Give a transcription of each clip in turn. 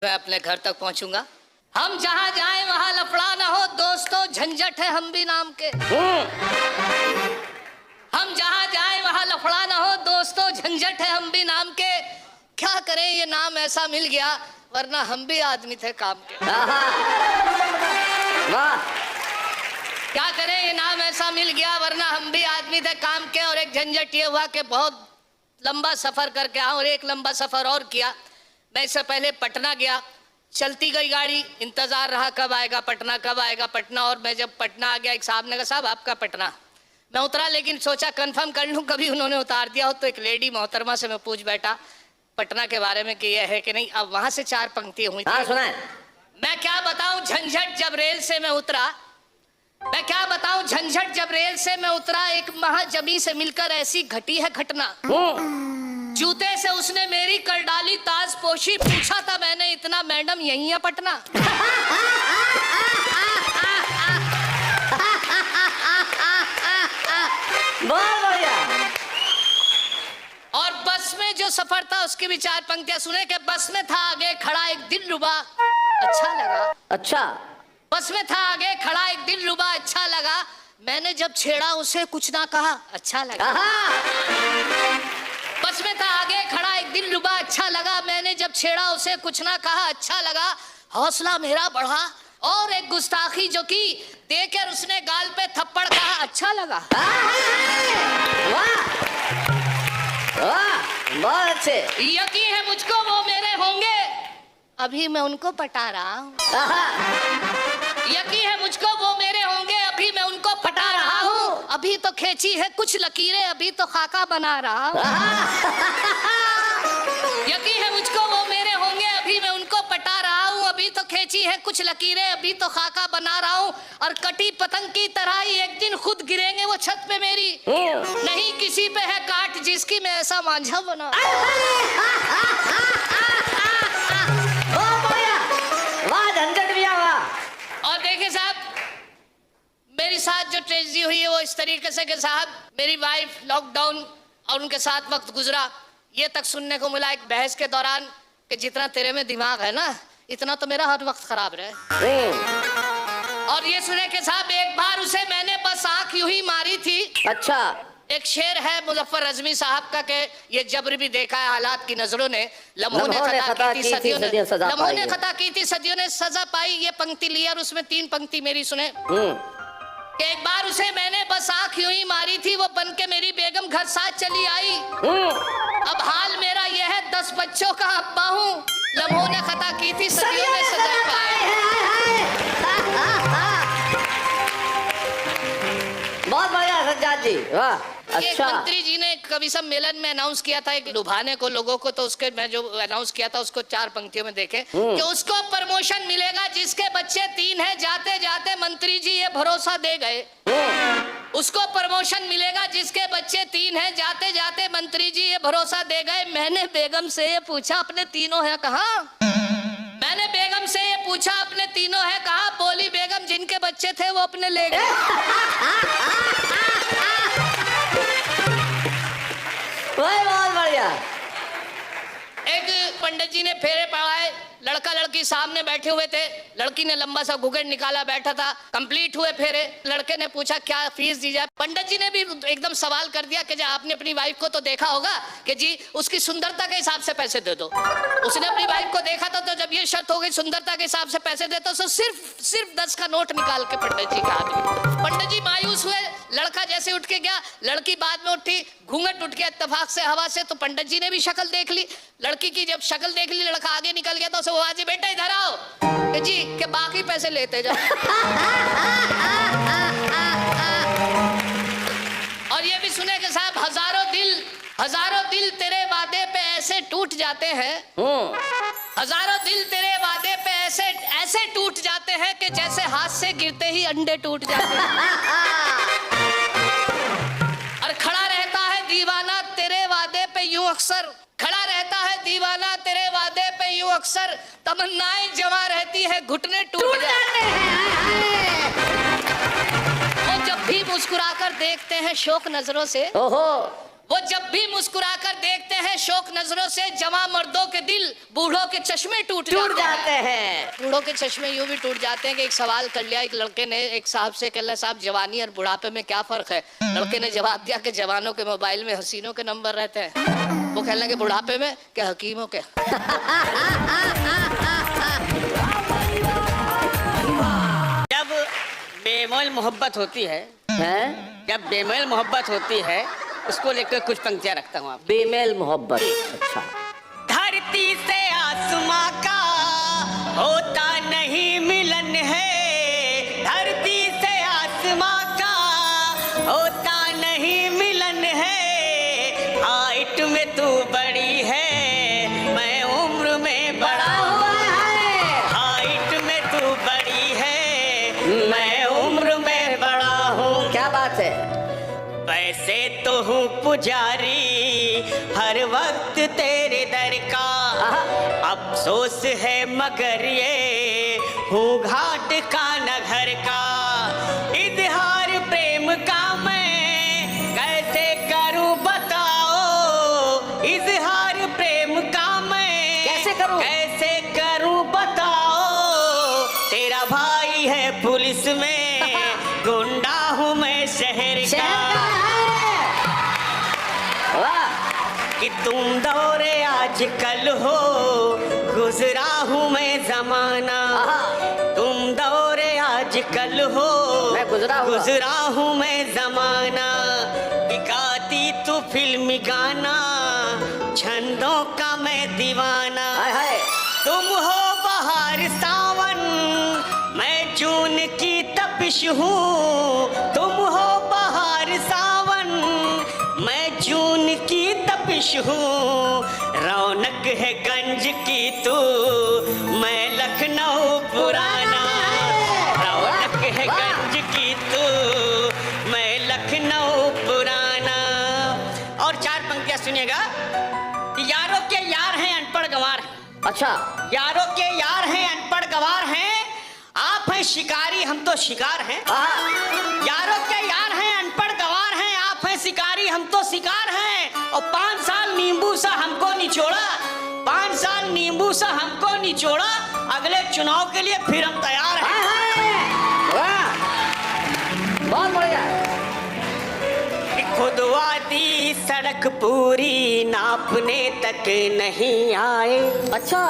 मैं अपने घर तक पहुंचूंगा। हम जहां जाए वहां लफड़ा ना हो दोस्तों, झंझट है हम भी नाम के। हम जहां जाए वहां लफड़ा ना हो दोस्तों, झंझट है हम भी नाम के। क्या करें ये नाम ऐसा मिल गया, वरना हम भी आदमी थे काम के। क्या करें ये नाम ऐसा मिल गया, वरना हम भी आदमी थे काम के। और एक झंझट ये हुआ कि बहुत लंबा सफर करके आया और एक लंबा सफर और किया। मैं इससे पहले पटना गया, चलती गई गाड़ी, इंतजार रहा कब आएगा पटना, कब आएगा पटना। और मैं जब पटना आ गया, एक साहब ने कहा साहब आपका पटना। मैं उतरा, लेकिन सोचा कंफर्म कर लूं, कभी उन्होंने उतार दिया हो। तो एक लेडी मोहतरमा से मैं पूछ बैठा पटना के बारे में कि यह है कि नहीं। अब वहां से 4 पंक्तियां हुई। हाँ सुना है। मैं क्या बताऊं झंझट जब रेल से मैं उतरा, मैं क्या बताऊं झंझट जब रेल से मैं उतरा। एक महाजबी से मिलकर ऐसी घटी है घटना, जूते से उसने मेरी कर डाली ताजपोशी। पूछा था मैंने इतना मैडम यही है पटना। बहुत बढ़िया। और बस में जो सफर था उसकी भी 4 पंक्तियां सुने कि बस में था आगे खड़ा एक दिलरुबा, अच्छा लगा। अच्छा। बस में था आगे खड़ा एक दिलरुबा, अच्छा लगा। मैंने जब छेड़ा उसे कुछ ना कहा, अच्छा लगा। बस में था आगे खड़ा एक दिलरुबा, अच्छा लगा। मैंने जब छेड़ा उसे कुछ ना कहा, अच्छा लगा। हौसला मेरा बढ़ा और एक गुस्ताखी जो की देकर उसने गाल पे थप्पड़ कहा, अच्छा लगा। वाह वाह बहुत अच्छे। यकीन है मुझको वो मेरे होंगे, अभी मैं उनको पटा रहा हूँ। यकीन है मुझको वो मेरे होंगे, अभी मैं उनको पटा रहा हूँ। अभी तो खींची है कुछ लकीरें, अभी तो खाका बना रहा हूँ। यकीन है मुझको वो मेरे होंगे, अभी मैं उनको पटा रहा हूँ। अभी तो खींची है कुछ लकीरें, अभी तो खाका बना रहा हूँ। और कटी पतंग की तरह ही एक दिन खुद गिरेंगे वो छत पे मेरी। नहीं किसी पे है काट जिसकी मैं ऐसा मांझा बना। वाह झंझट भी आवा। और देखिए साहब, मेरे साथ जो ट्रेजेडी हुई है वो इस तरीके से कि साहब मेरी वाइफ लॉकडाउन और उनके साथ वक्त गुजरा, ये तक सुनने को मिला एक बहस के दौरान कि जितना तेरे में दिमाग है ना, इतना तो मेरा हर वक्त खराब रहे। और ये सुने कि साहब एक बार उसे मैंने बस आंख यूं ही मारी थी। अच्छा। एक शेर है मुजफ्फर अजमी साहब का कि ये जबर भी देखा है हालात की नजरों ने, लम्हों ने खता की थी सदियों ने, लम्हों ने खता की थी सदियों ने सजा पाई। ये पंक्ति ली और उसमें 3 पंक्ति मेरी सुने कि एक बार उसे मैंने बस आंख यूं ही मारी थी, वो बन के मेरी बेगम घर साथ चली आई। अब हाल मेरा ये है 10 बच्चों का अब्बा हूँ, लम्हों ने खता की थी सदियों ने सजा पाई। बहुत बढ़िया सज्जाद जी, वाह। एक मंत्री जी ने कभी सम्मेलन में अनाउंस किया था कि लुभाने को लोगों को, तो उसके मैं जो अनाउंस किया था उसको 4 पंक्तियों में देखे कि उसको प्रमोशन मिलेगा जिसके बच्चे 3 हैं। जाते जाते मंत्री जी ये भरोसा दे गए, उसको प्रमोशन मिलेगा जिसके बच्चे 3 हैं। जाते जाते मंत्री जी ये भरोसा दे गए। मैंने बेगम से ये पूछा अपने तीनों है कहाँ? मैंने बेगम से ये पूछा अपने तीनों है कहाँ? बोली बेगम जिनके बच्चे थे वो अपने ले गए। बहुत बढ़िया। एक पंडित जी ने फेरे पढ़ाए, लड़का लड़की सामने बैठे हुए थे। लड़की ने लंबा सा घूंघट निकाला, बैठा था। कंप्लीट हुए फेरे, लड़के ने पूछा क्या फीस दी जाए। पंडित जी ने भी एकदम सवाल कर दिया कि आपने अपनी वाइफ को तो देखा होगा कि जी उसकी सुंदरता के हिसाब से पैसे दे दो। उसने अपनी वाइफ को देखा था, तो जब ये शर्त हो गई सुंदरता के हिसाब से पैसे देता, तो सिर्फ 10 का नोट निकाल के पंडित जी का हाथ। पंडित जी मायूस हुए। लड़का जैसे उठ के गया, लड़की बाद में उठी, घूंघट उठ गया इत्तेफाक से हवा से। तो पंडित जी ने भी शक्ल देख ली लड़की की। जब शक्ल देख ली, लड़का आगे निकल गया, तो उसे आवाज, बेटा इधर आओ कि जी के बाकी पैसे लेते जाओ। और ये भी सुने कि साहब हजारों दिल तेरे वादे पे ऐसे टूट जाते हैं, हजारों दिल तेरे वादे पे ऐसे टूट जाते हैं कि जैसे हाथ से गिरते ही अंडे टूट जाते हैं। और खड़ा रहता है दीवाना तेरे वादे पे यूं अक्सर, खड़ा रहता है दीवाना तेरे वादे पे यूं अक्सर। तमन्नाएं जमा रहती है घुटने टूट जाते हैं। वो जब भी मुस्कुराकर देखते हैं शोक नजरों से, ओहो वो जब भी मुस्कुराकर देखते हैं शौक नजरों से जवां मर्दों के दिल बूढ़ों के चश्मे टूट जाते हैं। बूढ़ों के चश्मे यूं भी टूट जाते हैं कि एक सवाल कर लिया एक लड़के ने एक साहब से, कह साहब जवानी और बुढ़ापे में क्या फर्क है? लड़के ने जवाब दिया कि जवानों के मोबाइल में हसीनों के नंबर रहते हैं, वो कहने लगे बुढ़ापे में क्या हकीमों के। जब बेमोल मोहब्बत होती है, जब बेमेल मोहब्बत होती है उसको लेकर कुछ पंक्तियां रखता हूँ आप। बेमेल मोहब्बत, अच्छा। धरती से आसमां का होता नहीं मिलन है, धरती से आसमां का होता नहीं मिलन है, हाइट में तू बड़ी है मैं उम्र में बड़ा हूँ, हाइट में तू बड़ी है मैं उम्र में बड़ा हूँ। क्या बात है। वैसे तो हूँ पुजारी हर वक्त तेरे दर का, अफसोस है मगर ये हूँ घाट का न घर का, इजहार प्रेम का मैं कैसे करूँ बताओ, इजहार प्रेम का मैं कैसे करूँ बताओ, तेरा भाई है पुलिस में गुंडा हूँ मैं शहर का, कि तुम दौरे आजकल हो गुजरा हूँ मैं जमाना, तुम दौरे आजकल हो मैं गुजरा हूँ मैं जमाना, गाती तू फिल्मी गाना छंदों का मैं दीवाना, तुम हो बहार सावन मैं जून की तपिश हूँ, तुम हो बहार सावन मैं जून की तपिश हूँ, रौनक है गंज की तू मैं लखनऊ पुराना, रौनक है गंज की तू मैं लखनऊ पुराना। और चार पंक्तियां सुनिएगा। यारों के यार हैं अनपढ़ गंवार हैं, अच्छा। यारों के यार हैं अनपढ़ गंवार हैं, आप हैं शिकारी हम तो शिकार हैं, यारों के यार हैं अनपढ़ गंवार हैं, आप हैं शिकारी हम तो शिकार हैं, और 5 साल नींबू सा हमको निचोड़ा, 5 साल नींबू सा हमको निचोड़ा, अगले चुनाव के लिए फिर हम तैयार हैं। बहुत बढ़िया। खुद वादी सड़क पूरी नापने तक नहीं आए, अच्छा।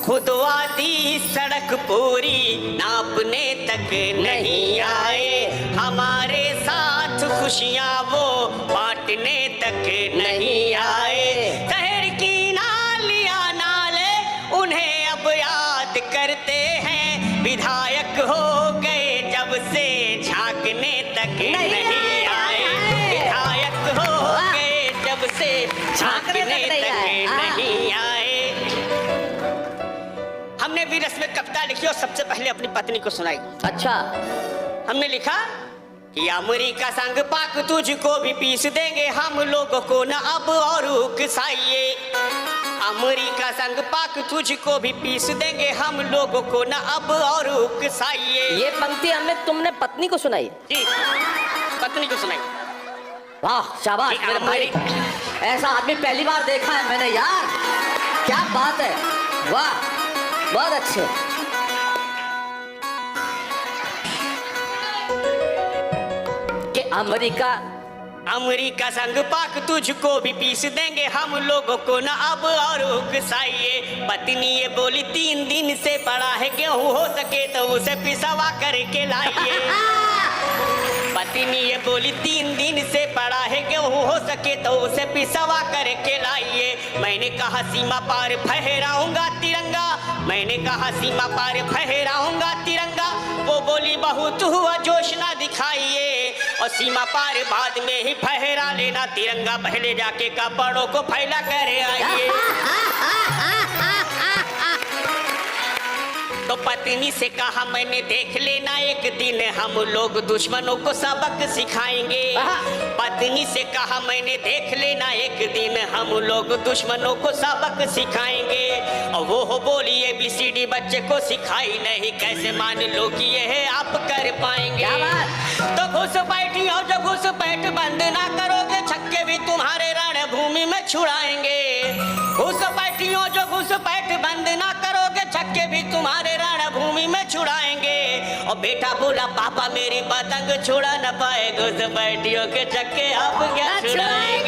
खुद वादी सड़क पूरी नापने तक नहीं आए, हमारे साथ खुशियाँ वो बांटने तक नहीं आए, शहर की नालियाँ नाले उन्हें अब याद करते हैं, विधायक हो गए जब से झांकने तक नहीं आए, विधायक हो गए जब से झांकने तक नहीं आए। हमने भी रस्म कविता लिखी और सबसे पहले अपनी पत्नी को सुनाई। अच्छा। हमने लिखा कि अमेरिका संग पाक तुझको भी पीस देंगे हम लोगों को न अब और उकसाइए, अमेरिका संग पाक तुझको भी पीस देंगे हम लोगों को न अब और उकसाइए। ये पंक्ति हमें तुमने पत्नी को सुनाई? जी, पत्नी को सुनाई। वाह शाबाश मेरे भाई, ऐसा आदमी पहली बार देखा है मैंने यार, क्या बात है, वाह बहुत अच्छे। कि अमेरिका संग पाक तुझको भी पीस देंगे हम लोगों को न अब और उकसाइए, पत्नी ये बोली 3 दिन से पड़ा है गेहूं, हो सके तो उसे पिसवा करके लाइए, पत्नी ये बोली 3 दिन से पड़ा है गेहूं, हो सके तो उसे पिसवा करके लाइए, मैंने कहा सीमा पार फहराऊंगा तिरंगा, मैंने कहा सीमा पार फहराऊंगा तिरंगा, वो बोली बहुत हुआ जोश ना दिखाइए, और सीमा पार बाद में ही फहरा लेना तिरंगा, पहले जाके कपड़ों को फैला कर आइए। तो पत्नी से कहा मैंने देख लेना एक दिन हम लोग दुश्मनों को सबक सिखाएंगे, पत्नी से कहा मैंने देख लेना एक दिन हम लोग दुश्मनों को सबक सिखाएंगे, और वो हो बोली ABCD बच्चे को सिखाई नहीं, कैसे मान लो कि ये है आप कर पाएंगे, तो घुस बैठी और जो घुस बैठ बंद ना करोगे छक्के भी तुम्हारे राणे भूमि में छुड़ाएंगे। घुसपैठियों जो घुसपैठ बंद ना करोगे, छक्के भी तुम्हारे रणभूमि में छुड़ाएंगे। और बेटा बोला पापा मेरी पतंग छुड़ा न पाए, घुसपैठियों के छक्के आप क्या छुड़ाएंगे।